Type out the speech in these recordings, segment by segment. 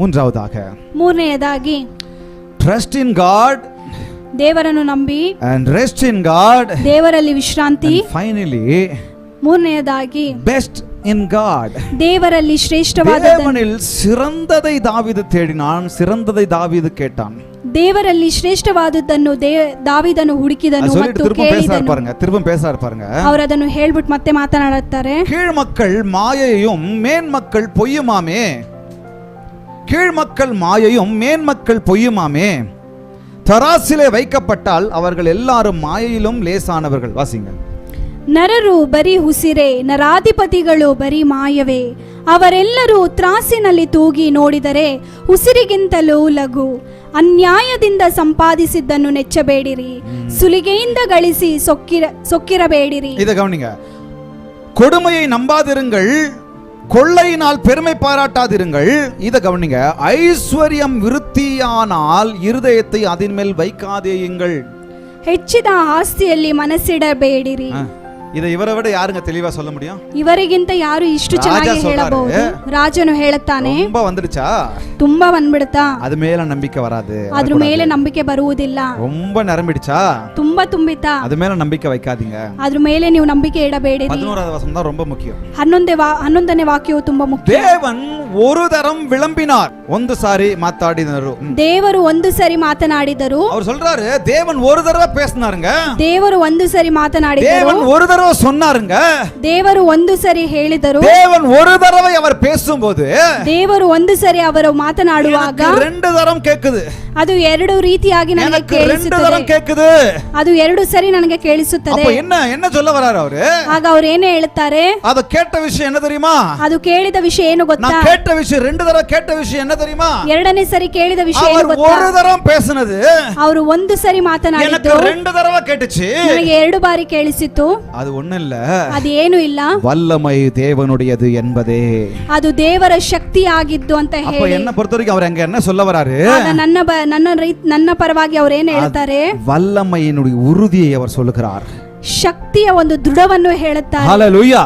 ಮೂರನೆಯದಾಗಿ trust in god, ದೇವರನ್ನು ನಂಬಿ, and rest in God, ದೇವರಲ್ಲಿ ವಿಶ್ರಾಂತಿ, and finally ಮೂರನೆಯದಾಗಿ best in God, தேவರಲ್ಲಿ ಶ್ರೇಷ್ಠವಾದ, தேவனில் சிறந்ததை தாவீது தேடினான், சிறந்ததை தாவீது கேட்டான். ದೇವರಲ್ಲಿ ಶ್ರೇಷ್ಠವಾದದ್ದನ್ನು ದಾವೀದನು ಹುಡುಕಿದನು ಮತ್ತು ಕೇಳಿದನು. திரும்ப பேசார் பாருங்க. ಅವರು ಅದನ್ನು ಹೇಳ್ಬಿಟ್ಟು ಮತ್ತೆ ಮಾತನಾಡುತ್ತಾರೆ. கீழ் மக்கள் மாயையும் மேன் மக்கள் பொய்யுமாமே, கீழ் மக்கள் மாயையும் மேன் மக்கள் பொய்யுமாமே, தராசிலே வைக்கப்பட்டால் அவர்கள் எல்லாரும் மாயையிலும் லேசானவர்கள். வாசிங்க. ನರರು ಬರೀ ಹುಸಿರೇ, ನರಾಧಿಪತಿಗಳು ಬರೀ ಮಾಯವೇ, ಅವರೆಲ್ಲರೂ ತ್ರಾಸಿನಲ್ಲಿ ತೂಗಿ ನೋಡಿದರೆ ಉಸಿರಿಗಿಂತಲೂ ಲಘು. ಅನ್ಯಾಯದಿಂದ ಸಂಪಾದಿಸಿದ್ದನ್ನು ನೆಚ್ಚಬೇಡಿರಿ, ಸುಲಿಗೆಯಿಂದ ಗಳಿಸಿ ಸೊಕ್ಕಿರಬೇಡಿರಿ. இத கவனிங்க. கொடுமையை நம்பாதிருங்கள், கொள்ளையினால் பெருமை பாராட்டாதிருங்கள். இத கவனிங்க. ஐஸ்வர்யம் விருத்தியானால் இருதயத்தை அதன் மேல் வைக்காதேயுங்கள். ಹೆಚ್ಚಿದ ಆಸ್ತಿಯಲ್ಲಿ ಮನಸ್ಸಿಡಬೇಡಿರಿ. இதை இவரை விட யாருங்க தெளிவா சொல்ல முடியும்? ಇವರಿಗಿಂತ ಯಾರು ಇಷ್ಟು ಚೆನ್ನಾಗಿ ಹೇಳಬಹುದು? ರಾಜನು ಹೇಳುತ್ತಾನೆ, ತುಂಬಾ வந்துடுச்சா, ತುಂಬಾ ಬಂದ್ಬಿಡುತ್ತಾ, ಅದು ಮೇಲೆ ನಂಬಿಕೆ ವರಾது, ಅದ್ರ ಮೇಲೆ ನಂಬಿಕೆ ಬರುವುದಿಲ್ಲ. ரொம்ப நிரம்பிடுச்சா, ತುಂಬಾ ತುಂಬಿತಾ, ಅದು ಮೇಲೆ ನಂಬಿಕೆ வைக்காதீங்க. ಅದ್ರ ಮೇಲೆ ನೀವು ನಂಬಿಕೆ ಇಡಬೇಡಿರಿ. 11வது வசனம் தான் ரொம்ப முக்கியம். 11ನೇ ವಾಕ್ಯವು ತುಂಬಾ ಮುಖ್ಯ. ದೇವನ್ ஒரு தரம் விளம்பினார், ಒಂದು ಸಾರಿ ಮಾತಾಡಿದರು. ದೇವರು ಒಂದು ಸರಿ ಮಾತನಾಡಿದರು. அவர் சொல்றாரு, தேவன் ஒரு தடவை பேசினாருங்க. ದೇವರು ಒಂದು ಸರಿ ಮಾತನಾಡಿದರು. தேவன் ஒரு தடவை சொன்னாருங்க. ದೇವರು ಒಂದು ಸರಿ ಹೇಳಿದರು. தேவன் ஒரு தடவை அவர் பேசும்போது, ದೇವರು ಒಂದು ಸರಿ ಅವರು ಮಾತನಾಡುವಾಗ ரெண்டு தரம் கேக்குது. ಅದು ಎರಡು ರೀತಿಯಾಗಿ ನನಗೆ ಕೇಳಿಸುತ್ತದೆ. ಅದು ಎರಡು ಸರಿ ನನಗೆ ಕೇಳಿಸುತ್ತದೆ. என்ன சொல்ல வராரு அவரு? ಆಗ ಅವರು ಏನು ಹೇಳುತ್ತಾರೆ? ಅದು ಕೇಟ ವಿಷಯ என்ன தெரியுமா? ಅದು ಕೇಳಿದ ವಿಷಯ ಏನು ಗೊತ್ತಾ? நான் கேட்ட விஷயம், ரெண்டு தடவை கேட்ட விஷயம் என்ன தெரியுமா? ಎರಡನೇ ಸರಿ ಕೇಳಿದ ವಿಷಯ ಏನು ಗೊತ್ತಾ? ஒரு தரம் பேசினது, ಅವರು ಒಂದು ಸರಿ ಮಾತನಾಡಿದ್ದು எனக்கு ரெண்டு தடவை கேட்டுச்சு, ನನಗೆ ಎರಡು ಬಾರಿ ಕೇಳಿಸಿತು. அது ஒண்ணு இல்ல, ಅದು ಏನು ಇಲ್ಲ, வல்லமை தேவனுடையது என்பதே, ಅದು ದೇವರ ಶಕ್ತಿ ಆಗಿದ್ದು ಅಂತ ಹೇಳಿ. அப்ப என்ன பொறுத்தவரைக்கும் அவர் அங்க என்ன சொல்ல வராரு? ನನ್ನ ಪರವಾಗಿ ಅವರು ಏನು ಹೇಳ್ತಾರೆ? வல்லமையினுடைய உறுதியை அவர் சொல்லுகிறார். ಶಕ್ತಿಯ ಒಂದು ದೃಢವನ್ನು ಹೇಳುತ್ತಾರೆ. ஹalleluya,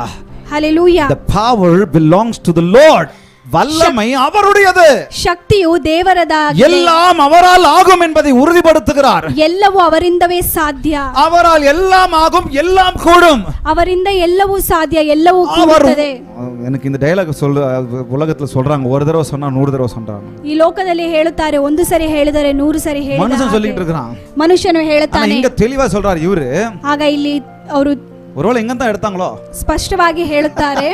hallelujah. the power belongs to the Lord. வல்லமை அவருடையது, ಶಕ್ತಿಯು ದೇವರದಾಗಿದೆ, எல்லாம் அவரால் ஆகும் என்பதை உறுதிப்படுத்துகிறார். ಎಲ್ಲವೂ ಅವರಿಂದವೇ ಸಾಧ್ಯ, அவரால் எல்லாம் ஆகும், எல்லாம் கூடும், ಅವರಿಂದ ಎಲ್ಲವೂ ಸಾಧ್ಯ, ಎಲ್ಲವೂ ಕೂಡುತ್ತದೆ. எனக்கு இந்த டயலாக் உலகத்துல சொல்றாங்க, ஒரு தடவை சொன்னா 100 தடவை சொல்றாங்க. ಈ ಲೋಕದಲ್ಲಿ ಹೇಳುತ್ತಾರೆ, ಒಂದು ಸರಿ ಹೇಳಿದರೆ 100 ಸರಿ ಹೇಳಿದ மனுஷன் சொல்லிட்டு இருக்கான், ಮನುಷ್ಯನು ಹೇಳುತ್ತಾನೆ. இங்க தெளிவா சொல்றாரு இவரு. ಆಗ ಇಲ್ಲಿ ಅವರು ஒருவேளை எங்க தான் எடுத்தாங்களோ ಸ್ಪಷ್ಟವಾಗಿ ಹೇಳುತ್ತಾರೆ.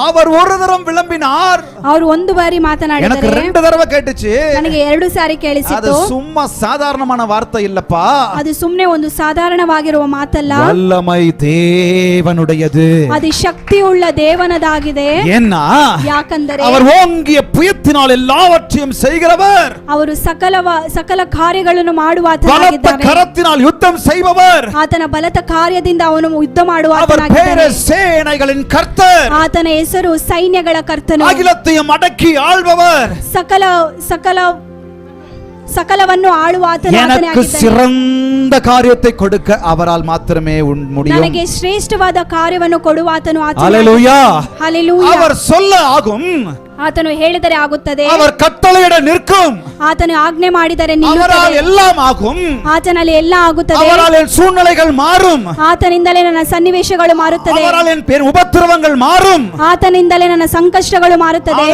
அவர் ஒரு தரம் விளம்பினார், ಅವರು ಒಂದು ಬಾರಿ ಮಾತನಾಡಿದರು, எனக்கு ரெண்டு தடவை கேட்டுச்சு, ನನಗೆ ಎರಡು ಸಾರಿ ಕೇಳಿಸಿತು. ಅದು சும்மா சாதாரணமான வார்த்தை இல்லப்பா, ಅದು ಸುಮ್ಮನೆ ಒಂದು ಸಾಧಾರಣವಾಗಿರುವ ಮಾತಲ್ಲ, வல்லமை தேவனுடையது, ಅದು ಶಕ್ತಿಯುಳ್ಳ ದೇವನದಾಗಿದೆ. ஏன்னா ಯಾಕಂದರೆ அவர் ஓங்கிய புயத்தினால் எல்லாவற்றையும் செய்கிறவர், ಅವರು ಸಕಲ ಕಾರ್ಯಗಳನ್ನು ಮಾಡುವ ಆತನಾಗಿದ್ದಾನೆ, பலத்த கரத்தினால் யுத்தம் செய்பவர், ಆತನ ಬಲದ ಕಾರ್ಯದಿಂದ ಅವನು ಯುದ್ಧ ಮಾಡುವ அவர் ಆತನಾಗಿದ್ದಾನೆ. பேரே சேனைகளின் கர்த்தர், ಆತನ ಹೆಸರು ಸೈನ್ಯಗಳ ಕರ್ತನು, அகிலத்தையும் அடக்கி ஆள்பவர், ಸಕಲವನ್ನು ಆಳುವ ಆತನೇ எனக்கு சிறந்த காரியத்தை கொடுக்க அவரால் மாத்திரமே முடியும். ನನಗೆ ಶ್ರೇಷ್ಠವಾದ ಕಾರ್ಯವನ್ನು ಕೊಡುವ ಆತನು ಆತನೇ. ஹalleluya, ஹalleluya. அவர் சொல்ல ஆகும், ಆತನು ಹೇಳಿದರೆ ಆಗುತ್ತದೆ, அவர் கட்டளையிட நிற்கும், ಆತನು ಆಜ್ಞೆ ಮಾಡಿದರೆ ನಿಲ್ಲುತ್ತದೆ, அவரால் எல்லாம் ஆகும், ಆತನಲ್ಲಿ ಎಲ್ಲ ಆಗುತ್ತದೆ, அவரால் என் சூழ்நிலைகள் மாறும், ಆತನಿಂದಲೇ ನನ್ನ ಸನ್ನಿವೇಶಗಳು ಮಾರುತ್ತದೆ, அவரால் என் உபத்திரவங்கள் மாறும், ಆತನಿಂದಲೇ ನನ್ನ ಸಂಕಷ್ಟಗಳು ಮಾರುತ್ತದೆ.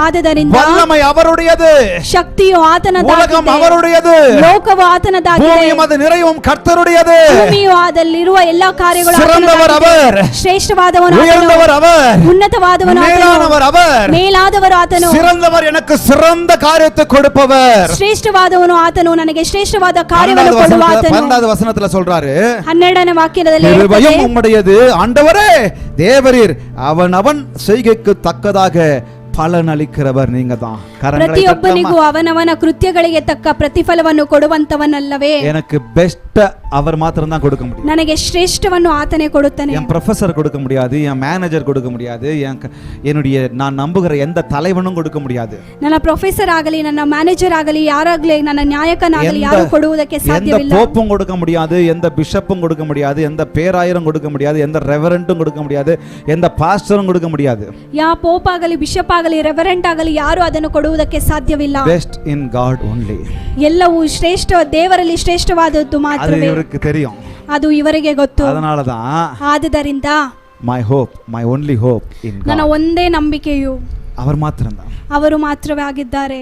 ಆದದರಿಂದ வல்லமை அவருடையது, ಶಕ್ತಿಯು ಆತನದಾಗಿದೆ, உலகம் அவருடையது, ಲೋಕವು ಆತನದಾಗಿದೆ, பூமியும் அது நிறைவும் கர்த்தருடையது, ಭೂಮಿಯು ಅದರಲ್ಲಿರುವ ಎಲ್ಲಾ ಕಾರ್ಯಗಳು சிறந்தவர் அவர், ಶ್ರೇಷ್ಠವಾದವನು உயர்ந்தவர் அவர், ಉನ್ನತವಾದವನು மேலானவர் அவர், ಮೇಲಾದವರು ಆತನು, சிறந்தவர், எனக்கு சிறந்த காரியத்தை கொடுப்பவர், ಶ್ರೇಷ್ಠವಾದವನು ಆತನು, ನನಗೆ ಶ್ರೇಷ್ಠವಾದ ಕಾರ್ಯವನ್ನು ಕೊಡುವ ಆತನು. 12வது வசனத்துல சொல்றாரு, 12ನೇ ವಾಕ್ಯದಲ್ಲಿ கிருபையும் உம்முடையது ஆண்டவரே தேவரீர், அவன் செய்கைக்கு தக்கதாக பலன் அளிக்கிறவர் நீங்க தான். ಪ್ರತಿಯೊಬ್ಬನಿಗೂ ಅವನವನ ಕೃತ್ಯಗಳಿಗೆ ತಕ್ಕ ಪ್ರತಿಫಲವನ್ನು ಕೊಡುವಂತವನಲ್ಲವೇ? எனக்கு பெஸ்ட் அவர் மாத்திரம் தான் கொடுக்க முடியும். ನನಗೆ ಶ್ರೇಷ್ಠವನ್ನು ಆತನೇ ಕೊಡುತ್ತಾನೆ. என் ப்ரொஃபசர் கொடுக்க முடியாது, என் மேனேஜர் கொடுக்க முடியாது, என்னுடைய நான் நம்புகிற எந்த தலைவனும் கொடுக்க முடியாது. ನನ್ನ ಪ್ರೊಫೆಸರ್ ಆಗಲಿ, ನನ್ನ ಮ್ಯಾನೇಜರ್ ಆಗಲಿ, ಯಾರಾಗಲಿ, ನನ್ನ ನಾಯಕನಾಗಲಿ ಯಾರು ಕೊಡುವುದಕ್ಕೆ ಸಾಧ್ಯವಿಲ್ಲ. எந்த போப்பும் கொடுக்க முடியாது, எந்த பிஷப்பும் கொடுக்க முடியாது, எந்த பேராயரும் கொடுக்க முடியாது, எந்த ரெவரண்டும் கொடுக்க முடியாது, எந்த பாஸ்டரும் கொடுக்க முடியாது. ಯಾವ ಪೋಪ್ ಆಗಲಿ, ಬಿಷಪ್ ಆಗಲಿ, ರೆವರೆಂಟ್ ಆಗಲಿ ಯಾರು ಅದನ್ನು ಕೊಡುವುದಕ್ಕೆ ಸಾಧ್ಯವಿಲ್ಲ. Best in God only. ಎಲ್ಲವೂ ಶ್ರೇಷ್ಠ, ದೇವರಲ್ಲಿ ಶ್ರೇಷ್ಠವಾದದ್ದು ಮಾತ್ರವೇ. அது இவருக்கு தெரியும். ಅದು ಇವರಿಗೆ ಗೊತ್ತು. அதனால தான் ಆದ್ದರಿಂದ my hope, my only hope in God. ನನ್ನ ಒಂದೇ ನಂಬಿಕೆಯು அவர் மாத்திரம்தான். ಅವರು ಮಾತ್ರವೇ ಆಗಿದ್ದಾರೆ.